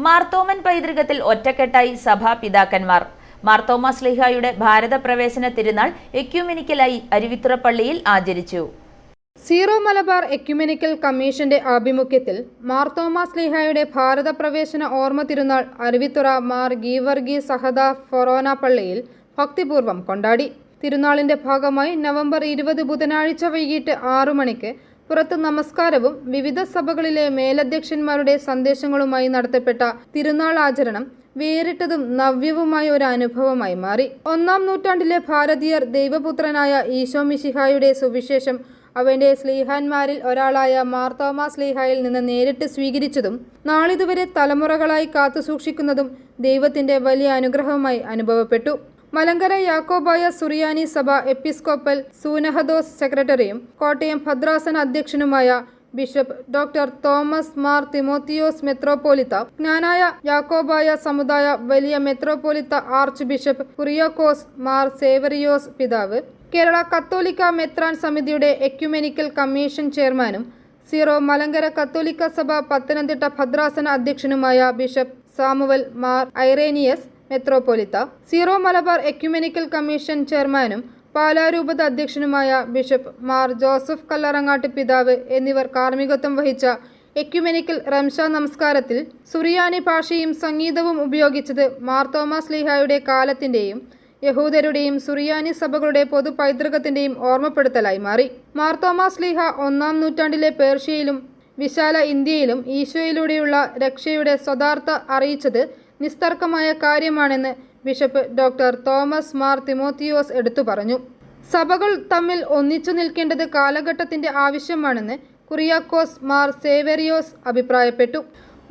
മാർത്തോമൻ പൈതൃകത്തിൽ ഒറ്റക്കെട്ടായി സഭാ പിതാക്കന്മാർ. മാർത്തോമാ ശ്ലീഹായുടെ ഭാരതപ്രവേശന തിരുനാൾ എക്യുമെനിക്കലായി അരുവിത്തുറ പള്ളിയിൽ ആചരിച്ചു. സീറോ മലബാർ എക്യുമെനിക്കൽ കമ്മീഷന്റെ ആഭിമുഖ്യത്തിൽ മാർത്തോമാ ശ്ലീഹായുടെ ഭാരതപ്രവേശന ഓർമ്മ തിരുനാൾ അരുവിത്തുറ മാർ ഗീവർഗീസ് സഹദ ഫൊറോന പള്ളിയിൽ ഭക്തിപൂർവ്വം കൊണ്ടാടി. തിരുനാളിന്റെ ഭാഗമായി നവംബർ 20 ബുധനാഴ്ച വൈകിട്ട് 6 മണിക്ക് പുറത്ത് നമസ്കാരവും വിവിധ സഭകളിലെ മേലധ്യക്ഷന്മാരുടെ സന്ദേശങ്ങളുമായി നടത്തപ്പെട്ട തിരുനാൾ ആചരണം വേറിട്ടതും നവ്യവുമായ ഒരു അനുഭവമായി മാറി. 1-ാം നൂറ്റാണ്ടിലെ ഭാരതീയർ ദൈവപുത്രനായ ഈശോ മിശിഹായുടെ സുവിശേഷം അവന്റെ സ്ലീഹാന്മാരിൽ ഒരാളായ മാർത്തോമാ ശ്ലീഹായിൽ നിന്ന് നേരിട്ട് സ്വീകരിച്ചതും നാളിതുവരെ തലമുറകളായി കാത്തുസൂക്ഷിക്കുന്നതും ദൈവത്തിന്റെ വലിയ അനുഗ്രഹമായി അനുഭവപ്പെട്ടു. മലങ്കര യാക്കോബായ സുറിയാനി സഭ എപ്പിസ്കോപ്പൽ സൂനഹദോസ് സെക്രട്ടറിയും കോട്ടയം ഭദ്രാസന അധ്യക്ഷനുമായ bishop doctor Thomas Mar Timotheos മെത്രോപോലിത്ത, ജ്ഞാനായ യാക്കോബായ സമുദായ വലിയ മെത്രോപോലിത്ത ആർച്ച് ബിഷപ്പ് കുറിയാക്കോസ് മാർ സേവറിയോസ് പിതാവ്, കേരള കത്തോലിക്ക മെത്രാൻ സമിതിയുടെ എക്യുമെനിക്കൽ കമ്മീഷൻ ചെയർമാനും സീറോ മലങ്കര കത്തോലിക്ക സഭ പത്തനംതിട്ട ഭദ്രാസന അധ്യക്ഷനുമായ ബിഷപ്പ് സാമുവൽ മാർ ഐറേനിയസ് മെത്രോപോലിത്ത, സീറോ മലബാർ എക്യുമെനിക്കൽ കമ്മീഷൻ ചെയർമാനും പാലാരൂപത അധ്യക്ഷനുമായ ബിഷപ്പ് മാർ ജോസഫ് കല്ലറങ്ങാട്ട് പിതാവ് എന്നിവർ കാർമ്മികത്വം വഹിച്ച എക്യുമെനിക്കൽ റംഷ നമസ്കാരത്തിൽ സുറിയാനി ഭാഷയും സംഗീതവും ഉപയോഗിച്ചത് മാർത്തോമാ ശ്ലീഹായുടെ കാലത്തിന്റെയും യഹൂദരുടെയും സുറിയാനി സഭകളുടെ പൊതു പൈതൃകത്തിന്റെയും ഓർമ്മപ്പെടുത്തലായി മാറി. മാർത്തോമാ ശ്ലീഹ 1-ാം നൂറ്റാണ്ടിലെ പേർഷ്യയിലും വിശാല ഇന്ത്യയിലും ഈശോയിലൂടെയുള്ള രക്ഷയുടെ സ്വതാർത്ഥ അറിയിച്ചത് നിസ്തർക്കമായ കാര്യമാണെന്ന് bishop doctor Thomas Mar Thimotheos എടുത്തു പറഞ്ഞു. സഭകൾ തമ്മിൽ ഒന്നിച്ചു നിൽക്കേണ്ടത് കാലഘട്ടത്തിന്റെ ആവശ്യമാണെന്ന് കുറിയാക്കോസ് മാർ സേവറിയോസ് അഭിപ്രായപ്പെട്ടു.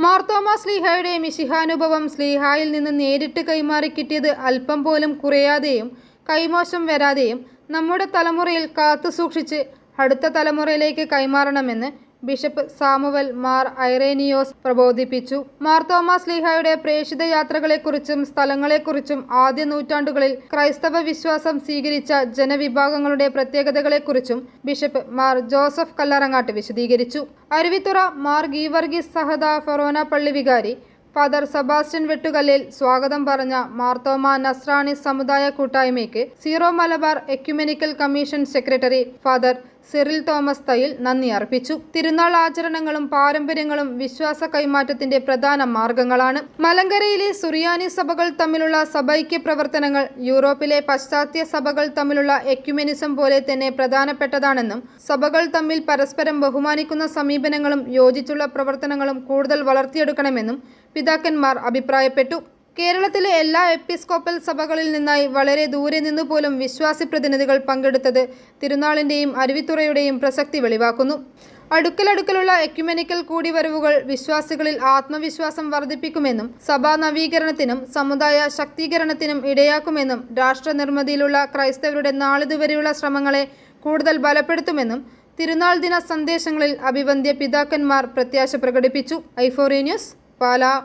മാർത്തോമാ ശ്ലീഹായുടെ മിശിഹാനുഭവം ശ്ലീഹായിൽ നിന്ന് നേരിട്ട് കൈമാറി കിട്ടിയത് അല്പം പോലും കുറയാതെയും കൈമോശം വരാതെയും നമ്മുടെ തലമുറയിൽ കാത്തുസൂക്ഷിച്ച് അടുത്ത തലമുറയിലേക്ക് കൈമാറണമെന്ന് ബിഷപ്പ് സാമുവൽ മാർ ഐറേനിയോസ് പ്രബോധിപ്പിച്ചു. മാർത്തോമാ ശ്ലീഹായുടെ പ്രേഷിത യാത്രകളെക്കുറിച്ചും സ്ഥലങ്ങളെക്കുറിച്ചും ആദ്യ നൂറ്റാണ്ടുകളിൽ ക്രൈസ്തവ വിശ്വാസം സ്വീകരിച്ച ജനവിഭാഗങ്ങളുടെ പ്രത്യേകതകളെക്കുറിച്ചും ബിഷപ്പ് മാർ ജോസഫ് കല്ലറങ്ങാട്ട് വിശദീകരിച്ചു. അരുവിത്തുറ മാർ ഗീവർഗീസ് സഹദ ഫൊറോന പള്ളി വികാരി ഫാദർ സെബാസ്റ്റ്യൻ വെട്ടുകല്ലിൽ സ്വാഗതം പറഞ്ഞ മാർത്തോമാ നസ്രാണി സമുദായ കൂട്ടായ്മയ്ക്ക് Syro Malabar ecumenical commission secretary father Cyril Thomas Thayyil നന്ദി അർപ്പിച്ചു. തിരുനാൾ ആചരണങ്ങളും പാരമ്പര്യങ്ങളും വിശ്വാസ കൈമാറ്റത്തിന്റെ പ്രധാന മാർഗങ്ങളാണ്. മലങ്കരയിലെ സുറിയാനി സഭകൾ തമ്മിലുള്ള സഭൈക്യ പ്രവർത്തനങ്ങൾ യൂറോപ്പിലെ പാശ്ചാത്യ സഭകൾ തമ്മിലുള്ള എക്യുമെനിസം പോലെ തന്നെ പ്രധാനപ്പെട്ടതാണെന്നും സഭകൾ തമ്മിൽ പരസ്പരം ബഹുമാനിക്കുന്ന സമീപനങ്ങളും യോജിച്ചുള്ള പ്രവർത്തനങ്ങളും കൂടുതൽ വളർത്തിയെടുക്കണമെന്നും പിതാക്കന്മാർ അഭിപ്രായപ്പെട്ടു. കേരളത്തിലെ എല്ലാ എപ്പിസ്കോപ്പൽ സഭകളിൽ നിന്നായി വളരെ ദൂരെ നിന്നുപോലും വിശ്വാസി പ്രതിനിധികൾ പങ്കെടുത്തത് തിരുനാളിന്റെയും അരുവിത്തുറയുടെയും പ്രസക്തി വെളിവാക്കുന്നു. അടുക്കലുള്ള എക്യുമെനിക്കൽ കൂടിവരവുകൾ വിശ്വാസികളിൽ ആത്മവിശ്വാസം വർദ്ധിപ്പിക്കുമെന്നും സഭാ നവീകരണത്തിനും സമുദായ ശാക്തീകരണത്തിനും ഇടയാക്കുമെന്നും രാഷ്ട്ര നിർമ്മിതിയിലുള്ള ക്രൈസ്തവരുടെ നാളിതുവരെയുള്ള ശ്രമങ്ങളെ കൂടുതൽ ബലപ്പെടുത്തുമെന്നും തിരുനാൾ ദിന സന്ദേശങ്ങളിൽ അഭിവന്ദ്യ പിതാക്കന്മാർ പ്രത്യാശ പ്രകടിപ്പിച്ചു. ഐഫോറി ന്യൂസ്, പാലാ.